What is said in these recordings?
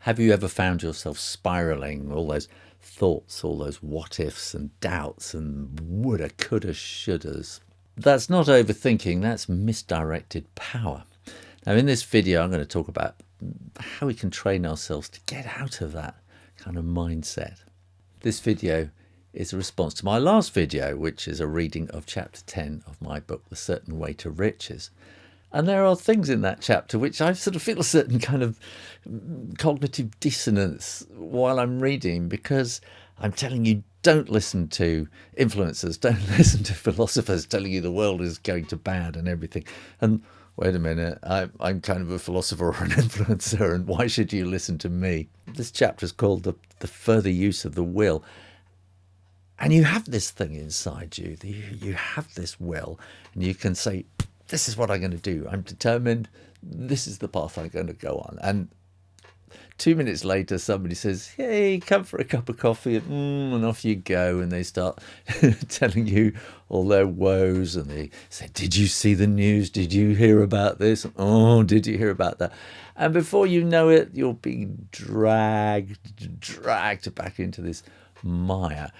Have you ever found yourself spiraling, all those thoughts, all those what ifs and doubts and woulda, coulda, shouldas? That's not overthinking, that's misdirected power. Now, in this video, I'm going to talk about how we can train ourselves to get out of that kind of mindset. This video is a response to my last video, which is a reading of chapter 10 of my book, The Certain Way to Riches. And there are things in that chapter which I sort of feel a certain kind of cognitive dissonance while I'm reading, because I'm telling you, don't listen to influencers, don't listen to philosophers telling you the world is going to bad and everything. And wait a minute, I'm kind of a philosopher or an influencer, and why should you listen to me? This chapter is called the Further Use of the Will. And you have this thing inside you, you have this will, and you can say, this is what I'm going to do. I'm determined. This is the path I'm going to go on. And 2 minutes later, somebody says, hey, come for a cup of coffee, and off you go. And they start telling you all their woes. And they say, did you see the news? Did you hear about this? Oh, did you hear about that? And before you know it, you're being dragged back into this mire.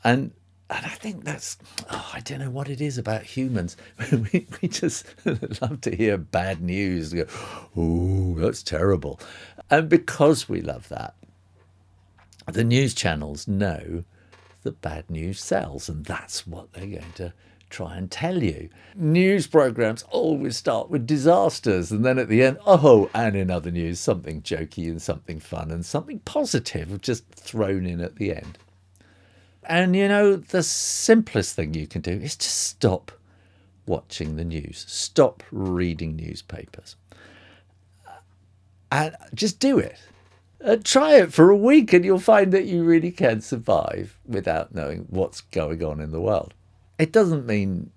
And I think that's, I don't know what it is about humans. we just love to hear bad news. Go, oh, that's terrible. And because we love that, the news channels know that bad news sells, and that's what they're going to try and tell you. News programs always start with disasters, and then at the end, oh, and in other news, something jokey and something fun and something positive just thrown in at the end. And, you know, the simplest thing you can do is just stop watching the news. Stop reading newspapers. And just do it. Try it for a week and you'll find that you really can survive without knowing what's going on in the world. It doesn't mean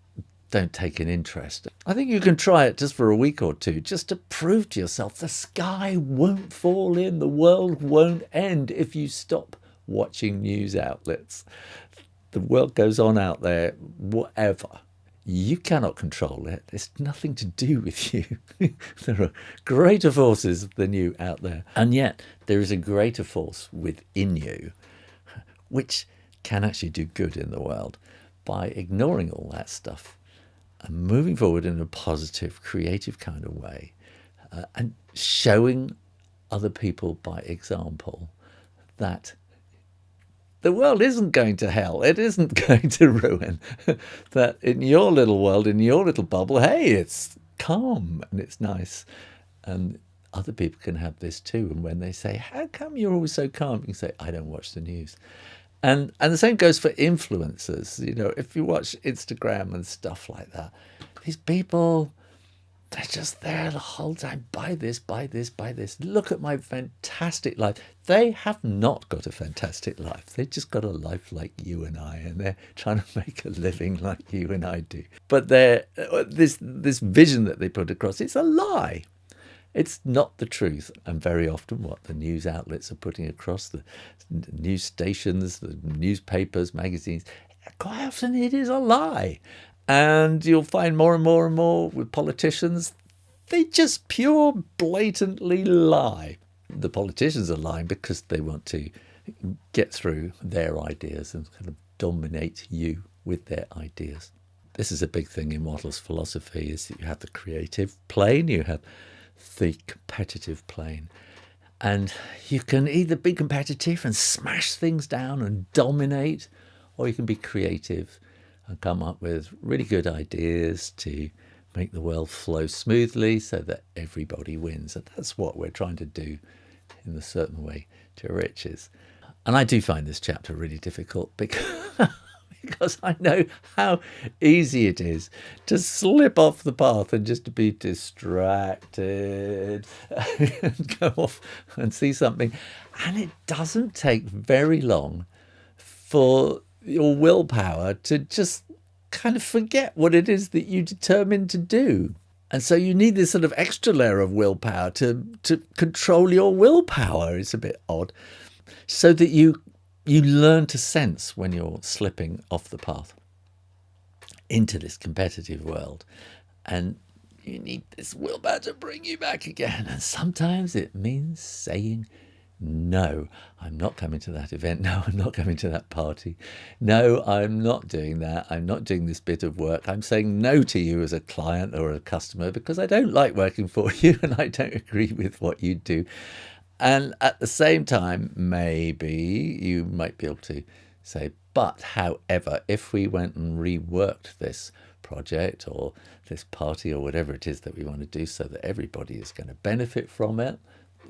don't take an interest. I think you can try it just for a week or two, just to prove to yourself the sky won't fall in, the world won't end if you stop watching news outlets. The world goes on out there, whatever. You cannot control it. It's nothing to do with you. There are greater forces than you out there. And yet there is a greater force within you which can actually do good in the world by ignoring all that stuff and moving forward in a positive, creative kind of way, and showing other people by example that the world isn't going to hell. It isn't going to ruin. That in your little world, in your little bubble, hey, it's calm and it's nice. And other people can have this too. And when they say, how come you're always so calm? You can say, I don't watch the news. And the same goes for influencers. You know, if you watch Instagram and stuff like that, these people, they're just there the whole time. Buy this, buy this, buy this. Look at my fantastic life. They have not got a fantastic life. They've just got a life like you and I, and they're trying to make a living like you and I do. But this vision that they put across, it's a lie. It's not the truth. And very often what the news outlets are putting across, the news stations, the newspapers, magazines, quite often it is a lie. And you'll find more and more and more with politicians, they just pure blatantly lie. The politicians are lying because they want to get through their ideas and kind of dominate you with their ideas. This is a big thing in Wattles' philosophy, is that you have the creative plane, you have the competitive plane. And you can either be competitive and smash things down and dominate, or you can be creative and come up with really good ideas to make the world flow smoothly so that everybody wins. And that's what we're trying to do in The Certain Way to Riches. And I do find this chapter really difficult because I know how easy it is to slip off the path and just to be distracted and go off and see something. And it doesn't take very long for your willpower to just kind of forget what it is that you determined to do. And so you need this sort of extra layer of willpower to control your willpower. It's a bit odd. So that you learn to sense when you're slipping off the path into this competitive world. And you need this willpower to bring you back again. And sometimes it means saying No, I'm not coming to that event. No, I'm not coming to that party. No, I'm not doing that. I'm not doing this bit of work. I'm saying no to you as a client or a customer because I don't like working for you and I don't agree with what you do. And at the same time, maybe you might be able to say, but however, if we went and reworked this project or this party or whatever it is that we want to do so that everybody is going to benefit from it,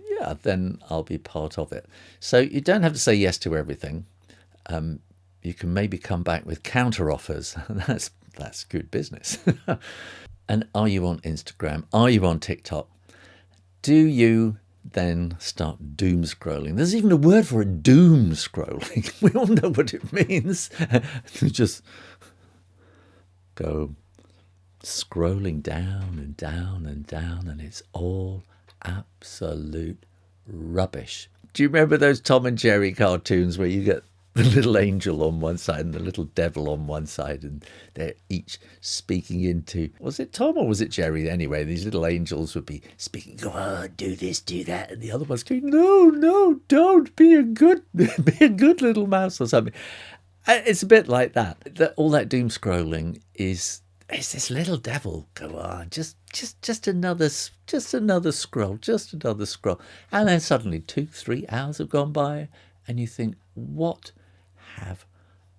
yeah, then I'll be part of it. So you don't have to say yes to everything. You can maybe come back with counter offers. That's good business. And are you on Instagram? Are you on TikTok? Do you then start doom scrolling? There's even a word for it, doom scrolling. We all know what it means. You just go scrolling down and down and down, and it's all absolute rubbish. Do you remember those Tom and Jerry cartoons where you get the little angel on one side and the little devil on one side, and they're each speaking into, was it Tom or was it Jerry? Anyway, these little angels would be speaking, go on, do this, do that, and the other one's going, no, don't, be a good little mouse or something. It's a bit like that. All that doom scrolling is this little devil. Go on, just another scroll, and then suddenly 2-3 hours have gone by, and you think, what have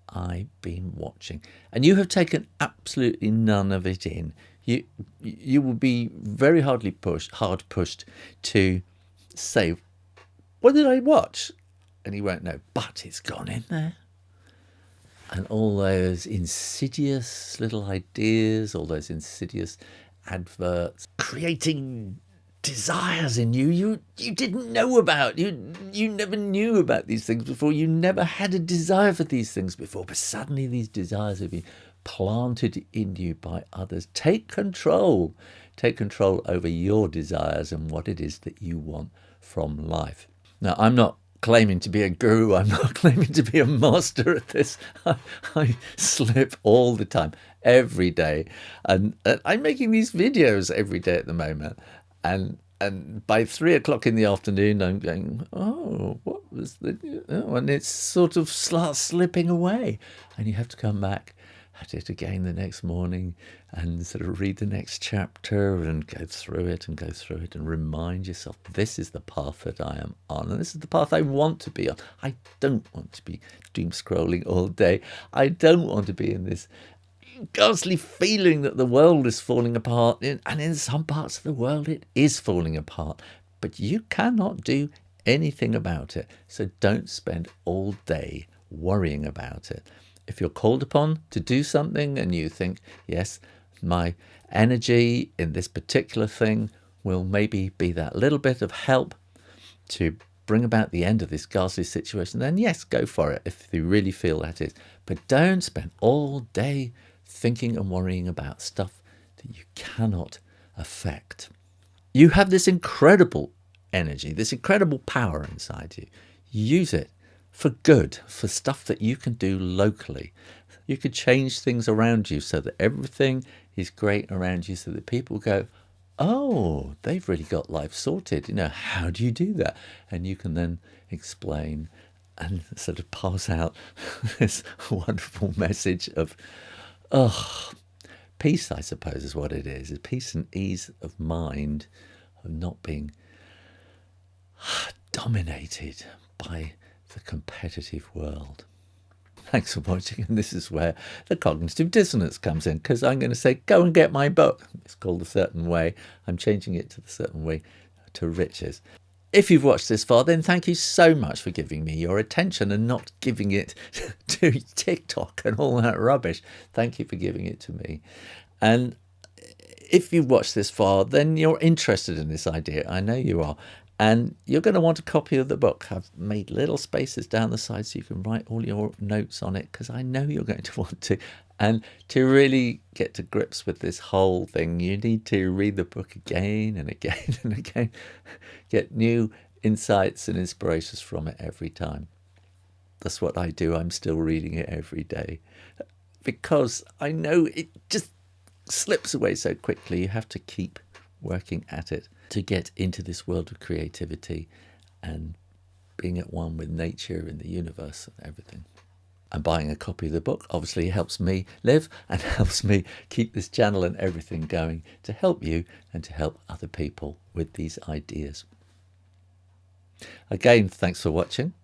I been watching? And you have taken absolutely none of it in. You will be very hard pushed to say, what did I watch? And you won't know, but it's gone in there. And all those insidious little ideas, all those insidious adverts, creating desires in you didn't know about. You never knew about these things before. You never had a desire for these things before. But suddenly these desires have been planted in you by others. Take control. Take control over your desires and what it is that you want from life. Now, I'm not claiming to be a guru. I'm not claiming to be a master at this. I slip all the time, every day. And I'm making these videos every day at the moment. And by 3 o'clock in the afternoon, I'm going, oh, what was and it sort of starts slipping away. And you have to come back at it again the next morning and sort of read the next chapter and go through it and remind yourself, this is the path that I am on and this is the path I want to be on. I don't want to be doom scrolling all day. I don't want to be in this ghastly feeling that the world is falling apart, and in some parts of the world it is falling apart, but you cannot do anything about it. So don't spend all day worrying about it. If you're called upon to do something and you think, yes, my energy in this particular thing will maybe be that little bit of help to bring about the end of this ghastly situation, then yes, go for it if you really feel that is. But don't spend all day thinking and worrying about stuff that you cannot affect. You have this incredible energy, this incredible power inside you. Use it for good, for stuff that you can do locally. You could change things around you so that everything is great around you, so that people go, oh, they've really got life sorted. How do you do that? And you can then explain and sort of pass out this wonderful message of, peace, I suppose, is what it is. It's peace and ease of mind, of not being dominated by the competitive world. Thanks for watching, and this is where the cognitive dissonance comes in, because I'm going to say, go and get my book. It's called A Certain Way. I'm changing it to The Certain Way to Riches. If you've watched this far, then thank you so much for giving me your attention and not giving it to TikTok and all that rubbish. Thank you for giving it to me. And if you've watched this far, then you're interested in this idea. I know you are. And you're going to want a copy of the book. I've made little spaces down the side so you can write all your notes on it, because I know you're going to want to. And to really get to grips with this whole thing, you need to read the book again and again and again. Get new insights and inspirations from it every time. That's what I do. I'm still reading it every day, because I know it just slips away so quickly. You have to keep working at it to get into this world of creativity and being at one with nature and the universe and everything. And buying a copy of the book obviously helps me live and helps me keep this channel and everything going to help you and to help other people with these ideas. Again, thanks for watching.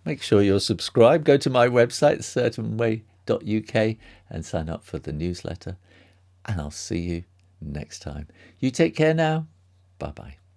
Make sure you're subscribed. Go to my website, certainway.uk, and sign up for the newsletter. And I'll see you next time. You take care now. Bye-bye.